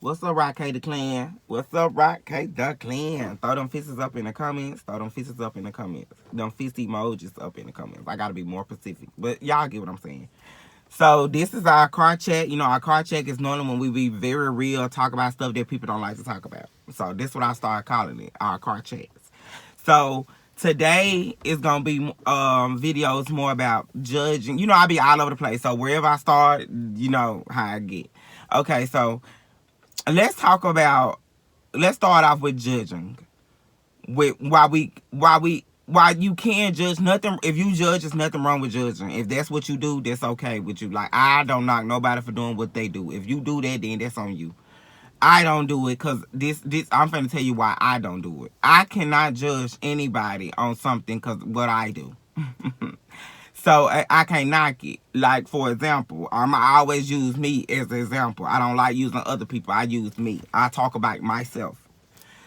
What's up, Rock K the Clan? What's up, Rock K the Clan? Throw them fists up in the comments. Throw them fists up in the comments. Them fist emojis up in the comments. I gotta be more specific, but y'all get what I'm saying. So this is our car check. You know, our car check is normally when we be very real, talk about stuff that people don't like to talk about. So this is what I started calling it, our car checks. So today is gonna be videos more about judging. You know, I be all over the place. So wherever I start, you know how I get. Okay, so let's talk about. Let's start off with judging. With why you can judge nothing. If you judge, there's nothing wrong with judging. If that's what you do, that's okay with you. Like, I don't knock nobody for doing what they do. If you do that, then that's on you. I don't do it because this I'm finna tell you why I don't do it. I cannot judge anybody on something because what I do. So I can't knock it. Like, for example, I always use me as an example. I don't like using other people. I use me. I talk about myself.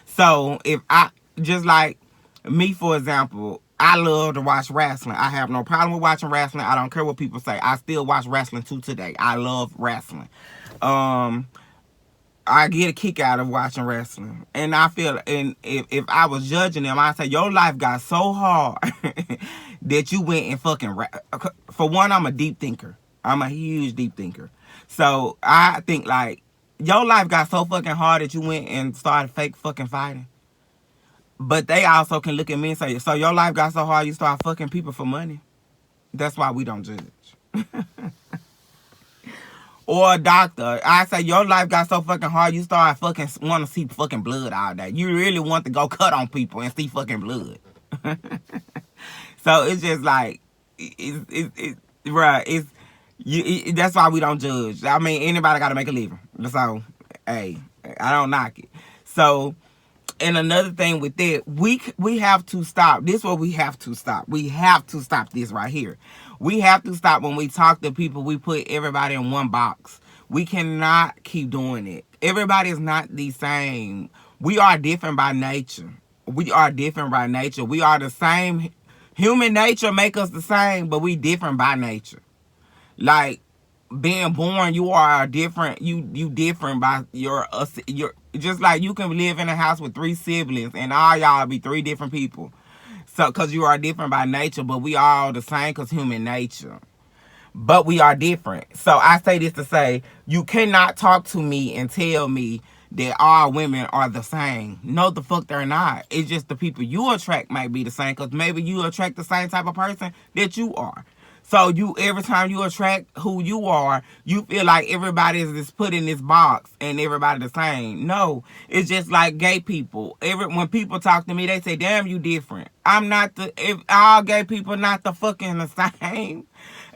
So if I just like me, for example, I love to watch wrestling. I have no problem with watching wrestling. I don't care what people say. I still watch wrestling to today. I love wrestling. Um, I get a kick out of watching wrestling, and I feel, and if I was judging them, I'd say your life got so hard that you went and fucking. For one, I'm a deep thinker. I'm a huge deep thinker. So I think like your life got so fucking hard that you went and started fake fucking fighting. But they also can look at me and say, so your life got so hard you start fucking people for money. That's why we don't judge. Or a doctor. I say your life got so fucking hard you start fucking want to see fucking blood all day. You really want to go cut on people and see fucking blood. So it's just like, right, that's why we don't judge. I mean, anybody got to make a living. So, hey, I don't knock it. So, and another thing with that, we have to stop. This is what we have to stop. We have to stop this right here. We have to stop when we talk to people, we put everybody in one box. We cannot keep doing it. Everybody is not the same. We are different by nature. We are different by nature. We are the same. Human nature make us the same, but we different by nature. Like, being born, you are different. You different by your just like you can live in a house with 3 siblings and all y'all be 3 different people. So, because you are different by nature, but we all the same because human nature. But we are different. So I say this to say, you cannot talk to me and tell me that all women are the same. No, the fuck they're not. It's just the people you attract might be the same because maybe you attract the same type of person that you are. So you every time you attract who you are, you feel like everybody is just put in this box and everybody the same. No, it's just like gay people. When people talk to me, they say, "Damn, you different." I'm not the. If all gay people not the fucking the same.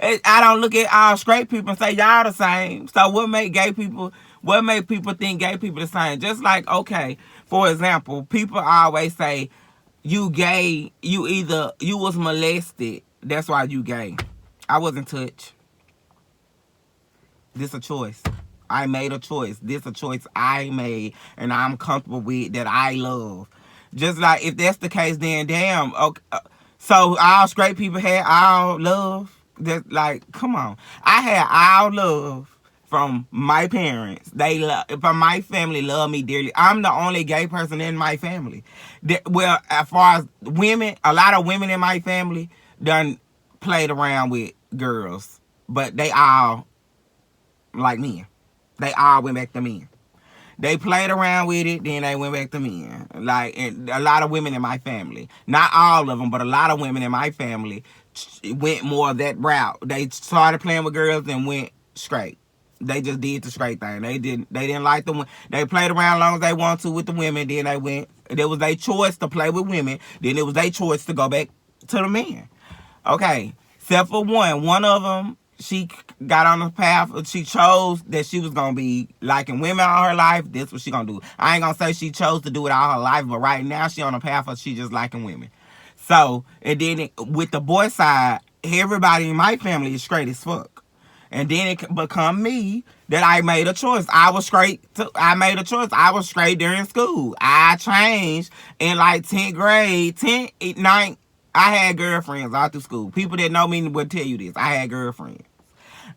I don't look at all straight people and say y'all the same. So what make gay people? What make people think gay people the same? Just like, okay, for example, people always say you gay. You was molested. That's why you gay. I wasn't touched. This a choice. I made a choice. This a choice I made, and I'm comfortable with that. I love. Just like if that's the case, then damn. Okay, so all straight people had all love. That like, come on. I had all love from my parents. From my family, love me dearly. I'm the only gay person in my family. Well, as far as women, a lot of women in my family done played around with girls, but they all like men. They all went back to men. They played around with it, then they went back to men. Like, and a lot of women in my family, not all of them, but a lot of women in my family went more of that route. They started playing with girls and went straight. They just did the straight thing. They didn't like them. They played around as long as they wanted to with the women. Then they went. It was their choice to play with women. Then it was their choice to go back to the men. Okay, except for one. One of them, she got on the path. She chose that she was going to be liking women all her life. That's what she going to do. I ain't going to say she chose to do it all her life, but right now she on the path of she just liking women. So, and then with the boy side, everybody in my family is straight as fuck. And then it become me that I made a choice. I made a choice. I was straight during school. I changed in like 10th grade, 10th, 9th. I had girlfriends all through school. People that know me would tell you this. I had girlfriends.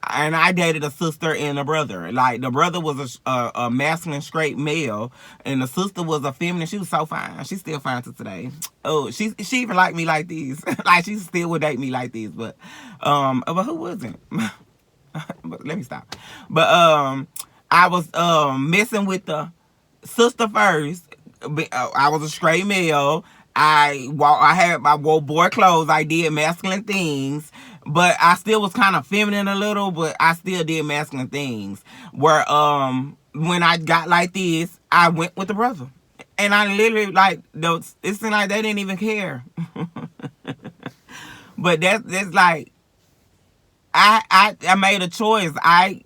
and I dated a sister and a brother. Like the brother was a masculine straight male, and the sister was a feminine. She was so fine. She's still fine to today. Oh, she even liked me like this. Like she still would date me like this. But who wasn't? But let me stop. But I was messing with the sister first. I was a straight male. I wore boy clothes. I did masculine things, but I still was kind of feminine a little. But I still did masculine things. Where when I got like this, I went with the brother, and I literally like those. It seemed like they didn't even care. But that's like I made a choice. I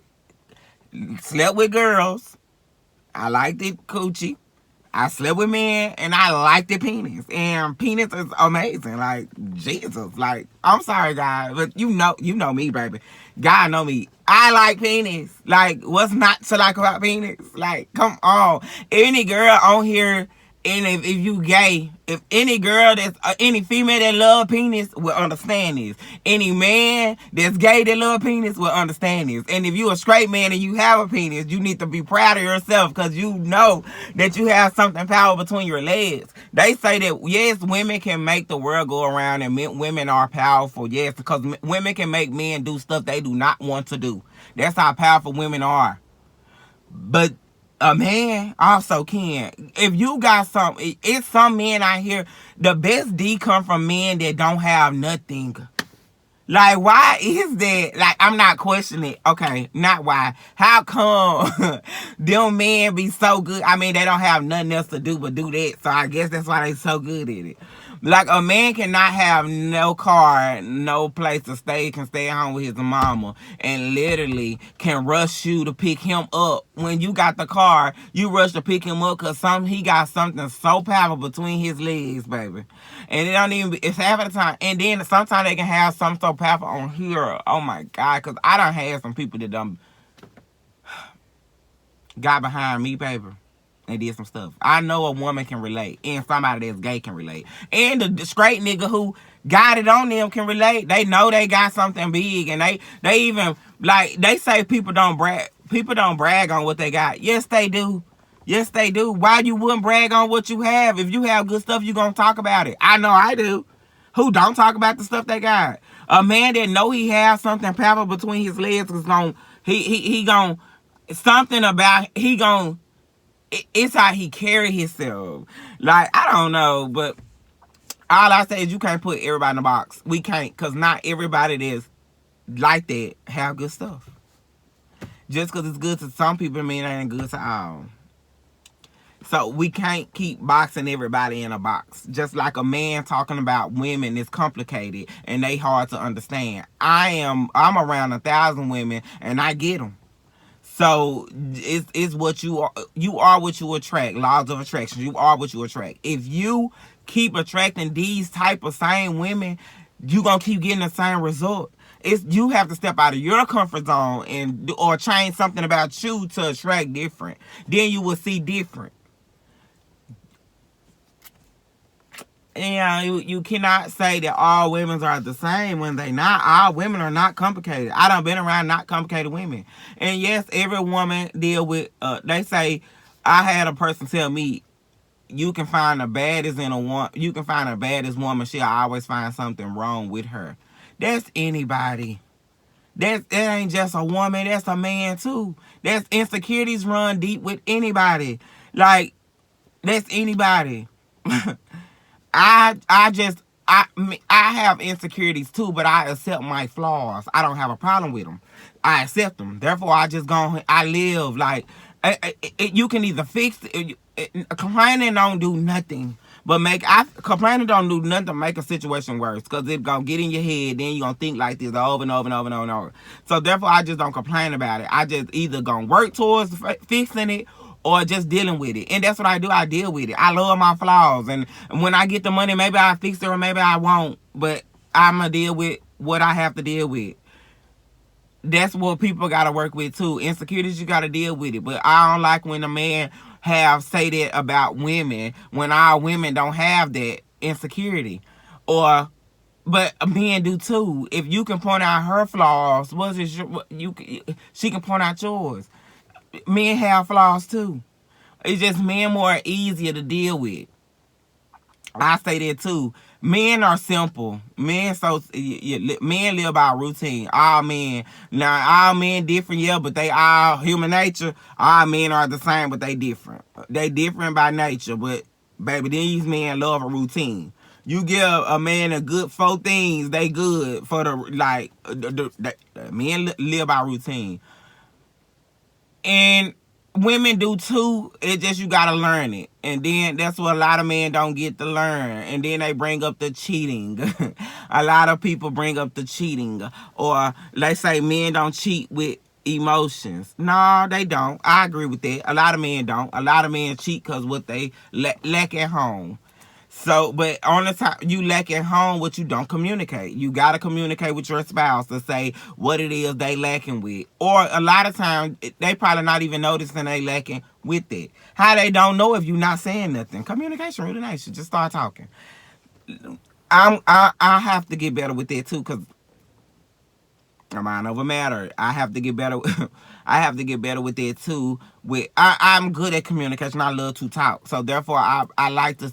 slept with girls. I liked it coochie. I slept with men and I liked the penis. And penis is amazing. Like, Jesus. Like, I'm sorry, guys, but you know me, baby. God know me. I like penis. Like, what's not to like about penis? Like, come on. Any girl on here, and if you gay, if any girl that's any female that love penis will understand this. Any man that's gay that love penis will understand this. And if you a straight man and you have a penis, you need to be proud of yourself because you know that you have something powerful between your legs. They say that yes, women can make the world go around and women are powerful. Yes, because women can make men do stuff they do not want to do. That's how powerful women are. But a man also can. If you got it's some men out here, the best D come from men that don't have nothing. Like, why is that? Like, I'm not questioning it. Okay, not why. How come them men be so good? I mean, they don't have nothing else to do but do that. So I guess that's why they so good at it. Like, a man cannot have no car, no place to stay, can stay at home with his mama, and literally can rush you to pick him up. When you got the car, you rush to pick him up because he got something so powerful between his legs, baby. And it don't even be, it's half of the time. And then sometimes they can have something so powerful on here. Oh my God, because I done had some people that done got behind me, baby. And did some stuff. I know a woman can relate. And somebody that's gay can relate. And the straight nigga who got it on them can relate. They know they got something big. And they even, like, they say people don't brag. People don't brag on what they got. Yes, they do. Yes, they do. Why you wouldn't brag on what you have? If you have good stuff, you going to talk about it. I know I do. Who don't talk about the stuff they got? A man that know he has something powerful between his legs is going to, he going to, something about, he going to, it's how he carry himself. Like, I don't know, but all I say is you can't put everybody in a box. We can't, because not everybody that's like that have good stuff. Just because it's good to some people, mean it ain't good to all. So we can't keep boxing everybody in a box. Just like a man talking about women is complicated and they hard to understand. I'm around 1,000 women and I get them. So it's what you are. You are what you attract. Laws of attraction. You are what you attract. If you keep attracting these type of same women, you gonna keep getting the same result. You have to step out of your comfort zone or change something about you to attract different. Then you will see different. And you cannot say that all women are the same when they not. All women are not complicated. I done been around not complicated women. And yes, every woman deal with, they say, I had a person tell me, you can find the baddest in a woman, you can find the baddest woman, she'll always find something wrong with her. That's anybody. That ain't just a woman, that's a man too. That's insecurities run deep with anybody. Like, that's anybody. I have insecurities too, but I accept my flaws. I don't have a problem with them. I accept them. Therefore, I live like, you can either fix it. Complaining don't do nothing. But complaining don't do nothing to make a situation worse. Because it's going to get in your head. Then you're going to think like this over and over and over and over and over. So therefore, I just don't complain about it. I just either going to work towards fixing it or just dealing with it. And that's what I do. I deal with it. I love my flaws. And when I get the money, maybe I'll fix it or maybe I won't. But I'm going to deal with what I have to deal with. That's what people got to work with too. Insecurities, you got to deal with it. But I don't like when a man say that about women when our women don't have that insecurity. Or but men do too. If you can point out her flaws, she can point out yours. Men have flaws too. It's just men more easier to deal with. I say that too. Men are simple. Men live by routine. All men. Now all men different, yeah, but they all human nature. All men are the same, but they different. They different by nature, but baby, these men love a routine. You give a man a good 4 things, they good for the like. Men live by routine, and women do too. It's just you gotta learn it, and then that's what a lot of men don't get to learn. And then they bring up the cheating. A lot of people bring up the cheating, or they say men don't cheat with emotions. No, they don't. I agree with that. A lot of men don't. A lot of men cheat because what they lack at home. So, but on the time you lack at home, what you don't communicate. You got to communicate with your spouse to say what it is they lacking with. Or a lot of times, they probably not even noticing they lacking with it. How they don't know if you're not saying nothing. Communication, really nice. Just start talking. I have to get better with that too, because mind over matter. I have to get better. I have to get better with that too. I'm good at communication. I love to talk. So therefore, I like to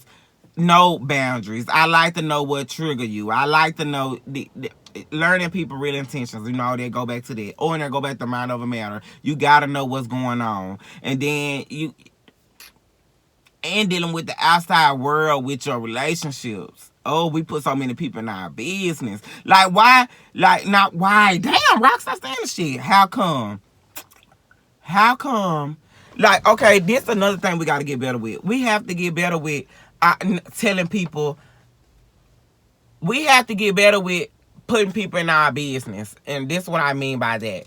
know boundaries. I like to know what trigger you. I like to know learning people real intentions. You know, they go back to that. Or they go back to mind over matter. You gotta know what's going on. And then dealing with the outside world with your relationships. Oh, we put so many people in our business. Like, why? Like, not why? Damn, Rockstar saying the shit. How come? How come? Like, okay, this is another thing we got to get better with. We have to get better with telling people. We have to get better with putting people in our business. And this is what I mean by that.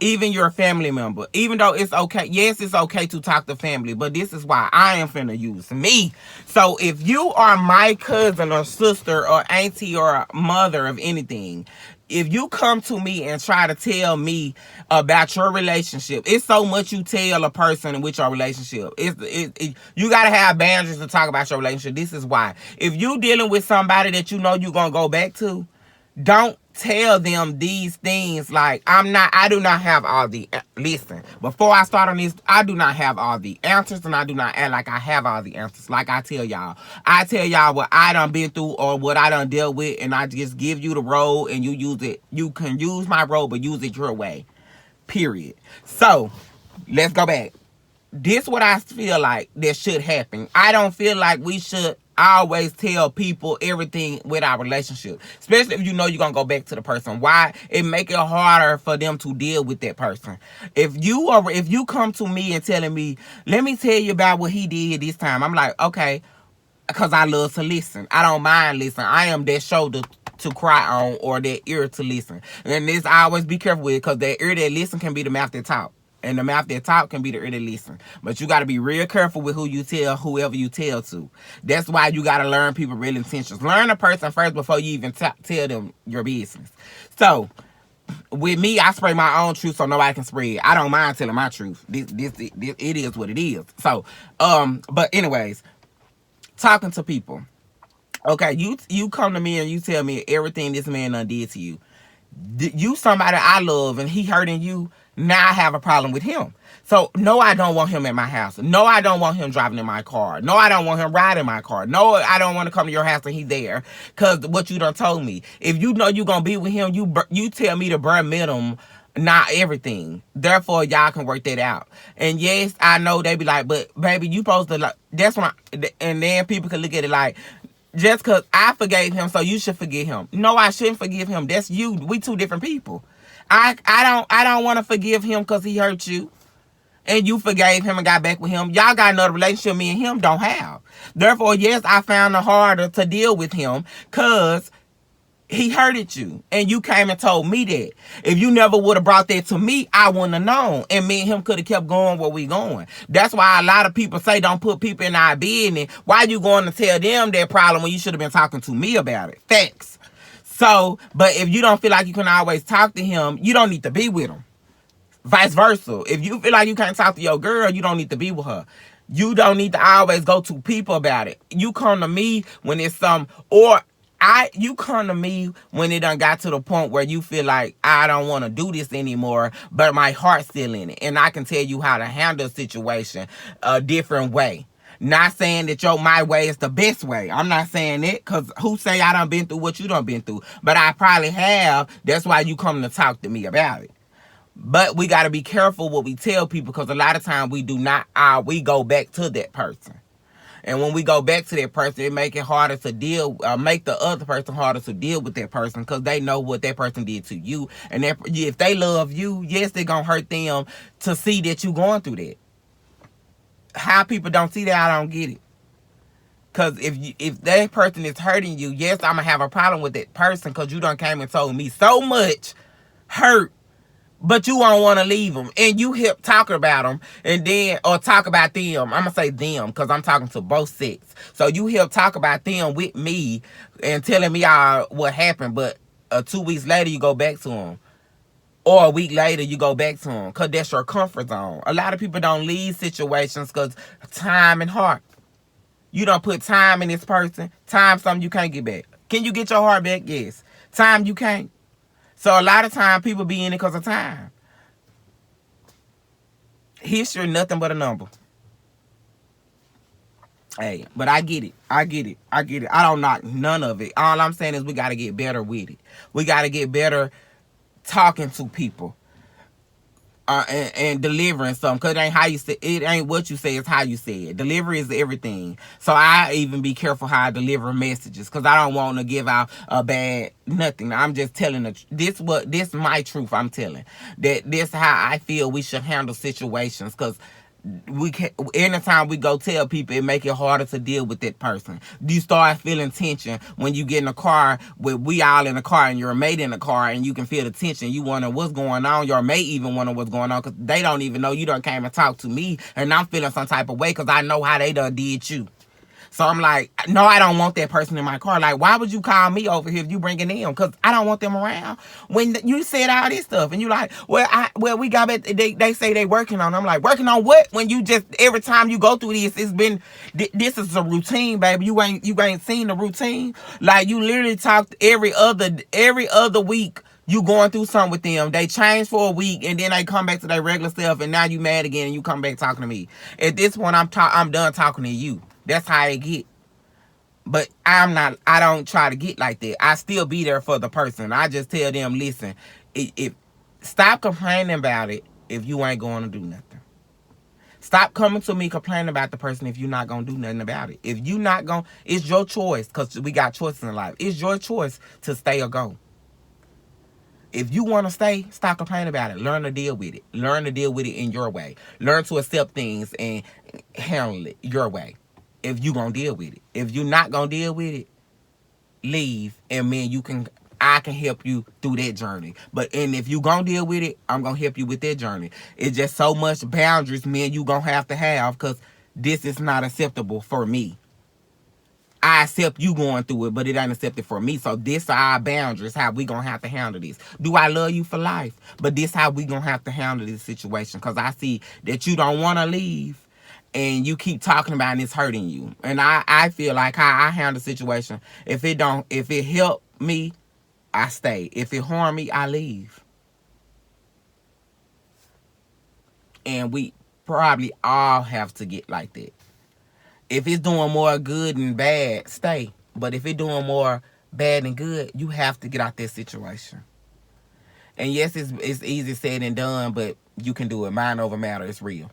Even your family member. Even though it's okay. Yes, it's okay to talk to family. But this is why I am finna use me. So if you are my cousin or sister or auntie or mother of anything, if you come to me and try to tell me about your relationship, it's so much you tell a person with your relationship. You got to have boundaries to talk about your relationship. This is why. If you dealing with somebody that you know you're going to go back to, don't tell them these things like, I do not have all the, listen, before I start on this, I do not have all the answers, and I do not act like I have all the answers. Like I tell y'all what I done been through or what I done dealt with, and I just give you the road and you use it. You can use my road, but use it your way. Period. So, let's go back. This what I feel like that should happen. I don't feel like we should always tell people everything with our relationship, especially if you know you're gonna go back to the person. Why? It make it harder for them to deal with that person. If you come to me and telling me, let me tell you about what he did this time, I'm like, okay, because I love to listen. I don't mind listening. I am that shoulder to cry on or that ear to listen. And this I always be careful with, because that ear that listen can be the mouth that talk. And the mouth that talk can be the ear that listen. But you got to be real careful with who you tell, whoever you tell to. That's why you got to learn people real intentions. Learn a person first before you even tell them your business. So, with me, I spray my own truth so nobody can spread. I don't mind telling my truth. This it is what it is. So, but anyways, talking to people. Okay, you come to me and you tell me everything this man done did to you. You somebody I love and he hurting you. Now I have a problem with him. So, no, I don't want him at my house. No, I don't want him driving in my car. No, I don't want him riding my car. No, I don't want to come to your house and he's there. Because what you done told me. If you know you going to be with him, you tell me the bare minimum, not everything. Therefore, y'all can work that out. And yes, I know they be like, but baby, you supposed to, like, that's when and then people can look at it like, just because I forgave him, so you should forgive him. No, I shouldn't forgive him. That's you. We two different people. I don't want to forgive him because he hurt you. And you forgave him and got back with him. Y'all got another relationship me and him don't have. Therefore, yes, I found it harder to deal with him because he hurted you. And you came and told me that. If you never would have brought that to me, I wouldn't have known. And me and him could have kept going where we going. That's why a lot of people say don't put people in our business. Why you going to tell them their problem when you should have been talking to me about it? Facts. So, but if you don't feel like you can always talk to him, you don't need to be with him. Vice versa. If you feel like you can't talk to your girl, you don't need to be with her. You don't need to always go to people about it. You come to me when it's or you come to me when it done got to the point where you feel like I don't want to do this anymore, but my heart's still in it, and I can tell you how to handle a situation a different way. Not saying that my way is the best way. I'm not saying it, because who say I done been through what you done been through? But I probably have. That's why you come to talk to me about it. But we got to be careful what we tell people, because a lot of times we do not. We go back to that person. And when we go back to that person, it make it harder to make the other person harder to deal with that person, because they know what that person did to you. And if they love you, yes, they're going to hurt them to see that you going through that. How people don't see that, I don't get it. Because if that person is hurting you, yes, I'm going to have a problem with that person, because you done came and told me so much hurt, but you don't want to leave them, and you help talk about them, and then, or talk about them. I'm gonna say them because I'm talking to both sets. So you help talk about them with me and telling me what happened, but 2 weeks later you go back to them, or a week later you go back to them, because that's your comfort zone. A lot of people don't leave situations because time and heart. You don't put time in this person. Time, something you can't get back. Can you get your heart back? Yes. Time, you can't. So a lot of time people be in it because of time. History, nothing but a number. Hey, but I get it. I don't knock none of it. All I'm saying is we got to get better with it. We got to get better talking to people. And delivering something, because it ain't how you say it, ain't what you say, it's how you say it. Delivery is everything. So I even be careful how I deliver messages, because I don't want to give out a bad nothing. I'm just telling this my truth. I'm telling that this how I feel we should handle situations, because anytime we go tell people, it make it harder to deal with that person. You start feeling tension when you get in a car with we all in a car and your mate in the car, and you can feel the tension. You wonder what's going on. Your mate even wonder what's going on, because they don't even know you done came and talked to me, and I'm feeling some type of way because I know how they done did you. So I'm like, no, I don't want that person in my car. Like, why would you call me over here if you bringing them? Because I don't want them around. When you said all this stuff, and you like, we got back. They say they working on. I'm like, working on what? When you just every time you go through this, it's been this is a routine, baby. You ain't seen the routine. Like, you literally talked every other week. You going through something with them. They change for a week, and then they come back to their regular self, and now you mad again, and you come back talking to me. At this point, I'm done talking to you. That's how it get. But I don't try to get like that. I still be there for the person. I just tell them, listen, stop complaining about it if you ain't going to do nothing. Stop coming to me complaining about the person if you're not going to do nothing about it. If you not going, it's your choice, because we got choices in life. It's your choice to stay or go. If you want to stay, stop complaining about it. Learn to deal with it. Learn to deal with it in your way. Learn to accept things and handle it your way. If you gonna deal with it. If you're not gonna deal with it, leave, and man, I can help you through that journey. And if you gonna deal with it, I'm gonna help you with that journey. It's just so much boundaries, man, you gonna have to have, because this is not acceptable for me. I accept you going through it, but it ain't accepted for me. So this are our boundaries, how we gonna have to handle this. Do I love you for life? But this how we gonna have to handle this situation, because I see that you don't want to leave, and you keep talking about it, and it's hurting you. And I feel like how I handle the situation, if it help me, I stay. If it harm me, I leave. And we probably all have to get like that. If it's doing more good than bad, stay. But if it's doing more bad than good, you have to get out that situation. And yes, it's easy said and done, but you can do it. Mind over matter. It's real.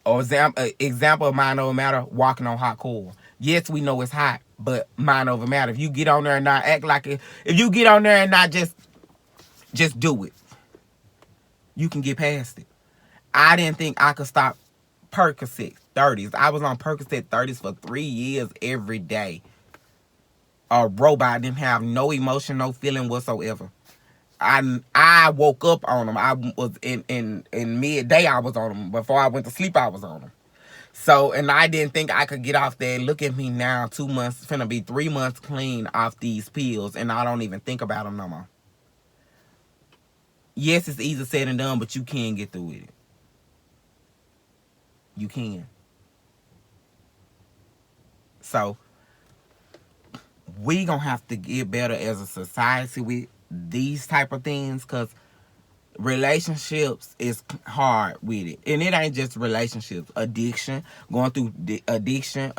Or example of mind over matter, walking on hot coal. Yes, we know it's hot, but mind over matter. If you get on there and not act like it, if you get on there and not just do it, you can get past it. I didn't think I could stop Percocet 30s. I was on Percocet 30s for 3 years every day. A robot, didn't have no emotion, no feeling whatsoever. I woke up on them. I was in midday. I was on them. Before I went to sleep, I was on them. So, and I didn't think I could get off there. Look at me now, 2 months, finna be 3 months clean off these pills, and I don't even think about them no more. Yes, it's easy said and done, but you can get through with it. You can. So, we gonna have to get better as a society with these type of things, because relationships is hard with it, and it ain't just relationships. Addiction, going through addiction,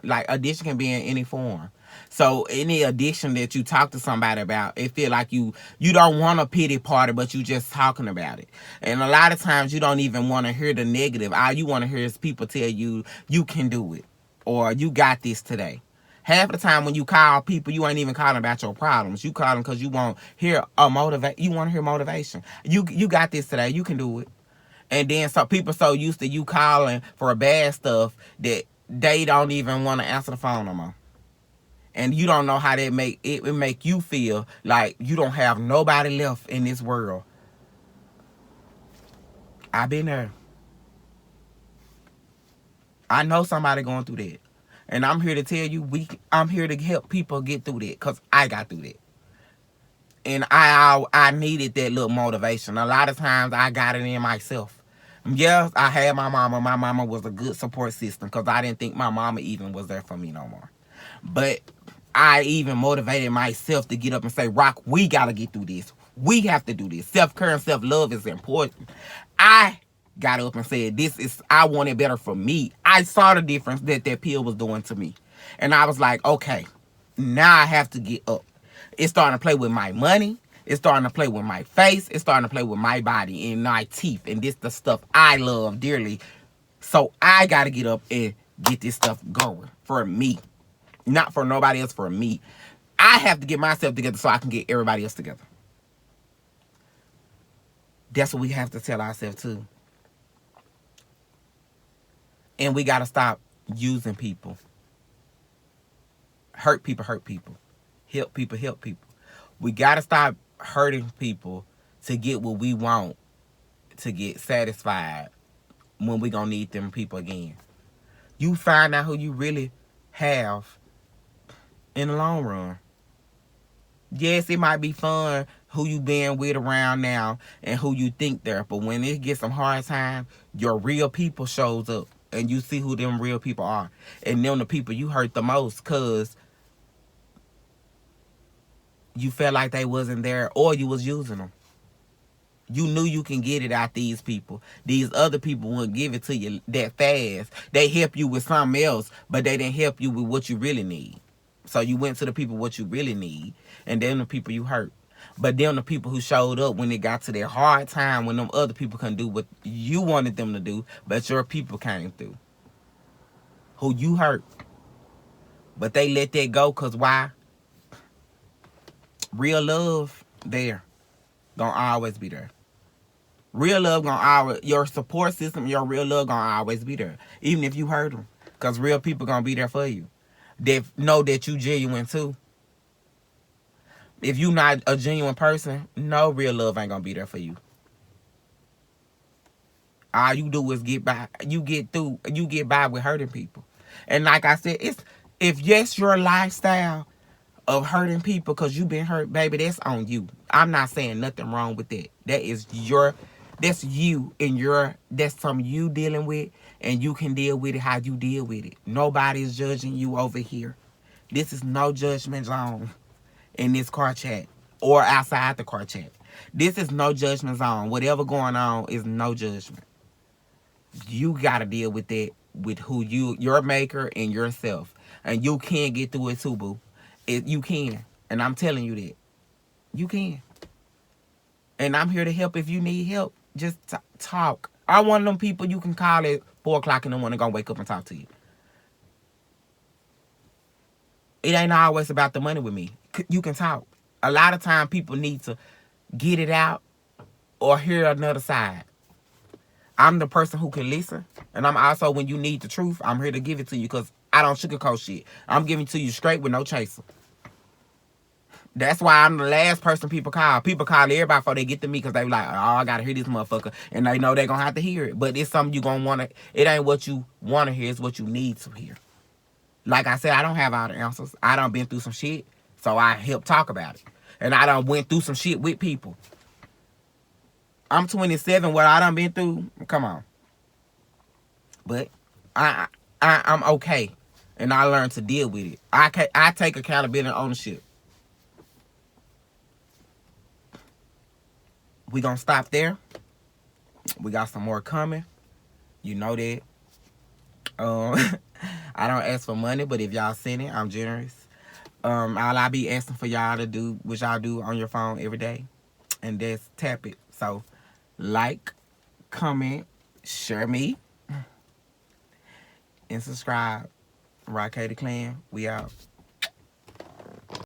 like addiction can be in any form. So any addiction that you talk to somebody about, it feel like you don't want a pity party, but you just talking about it. And a lot of times you don't even want to hear the negative. All you want to hear is people tell you you can do it, or you got this today. Half the time when you call people, you ain't even calling about your problems. You calling because you want hear a motivate. You want to hear motivation. You got this today. You can do it. And then so people so used to you calling for bad stuff that they don't even want to answer the phone no more. And you don't know how that make you feel like you don't have nobody left in this world. I've been there. I know somebody going through that. And I'm here to tell you, I'm here to help people get through that, because I got through that. And I needed that little motivation. A lot of times I got it in myself. Yes, I had my mama. My mama was a good support system, because I didn't think my mama even was there for me no more. But I even motivated myself to get up and say, Rock, we got to get through this. We have to do this. Self-care and self-love is important. I got up and said, I want it better for me. I saw the difference that pill was doing to me. And I was like, okay, now I have to get up. It's starting to play with my money. It's starting to play with my face. It's starting to play with my body and my teeth. And this the stuff I love dearly. So I got to get up and get this stuff going for me. Not for nobody else, for me. I have to get myself together so I can get everybody else together. That's what we have to tell ourselves too. And we got to stop using people. Hurt people, hurt people. Help people, help people. We got to stop hurting people to get what we want, to get satisfied when we going to need them people again. You find out who you really have in the long run. Yes, it might be fun who you been with around now and who you think there, but when it gets some hard time, your real people shows up. And you see who them real people are. And them the people you hurt the most, because you felt like they wasn't there, or you was using them. You knew you can get it out these people. These other people wouldn't give it to you that fast. They help you with something else, but they didn't help you with what you really need. So you went to the people what you really need, and then the people you hurt. But then the people who showed up when it got to their hard time, when them other people couldn't do what you wanted them to do, but your people came through. Who you hurt. But they let that go, because why? Real love, there. Gonna always be there. Real love gonna always, your support system, your real love gonna always be there. Even if you hurt them. Because real people gonna be there for you. They know that you genuine too. If you not a genuine person, no real love ain't gonna be there for you. All you do is get by. You get by with hurting people. And like I said, if yes, your lifestyle of hurting people because you've been hurt, baby, that's on you. I'm not saying nothing wrong with that. That's you and that's something you dealing with, and you can deal with it how you deal with it. Nobody's judging you over here. This is no judgment zone in this car chat or outside the car chat. This is no judgment zone. Whatever going on is no judgment. You got to deal with that with who your maker and yourself. And you can get through it too, boo. You can. And I'm telling you that. You can. And I'm here to help if you need help. Just talk. I'm one of them people you can call at 4 o'clock in the morning, gonna wake up and talk to you. It ain't always about the money with me. You can talk. A lot of time people need to get it out or hear another side. I'm the person who can listen. And I'm also, when you need the truth, I'm here to give it to you, because I don't sugarcoat shit. I'm giving it to you straight with no chaser. That's why I'm the last person people call. People call everybody before they get to me, because they be like, oh, I got to hear this motherfucker. And they know they're going to have to hear it. But it's something you going to want to, it ain't what you want to hear, it's what you need to hear. Like I said, I don't have all the answers. I done been through some shit, so I help talk about it. And I done went through some shit with people. I'm 27, what I done been through, come on. But I'm okay. And I learned to deal with it. I take accountability and ownership. We gonna stop there. We got some more coming. You know that. I don't ask for money, but if y'all send it, I'm generous. All I be asking for y'all to do, which y'all do on your phone every day, and that's tap it. So, like, comment, share me, and subscribe. Rock the Clan. We out.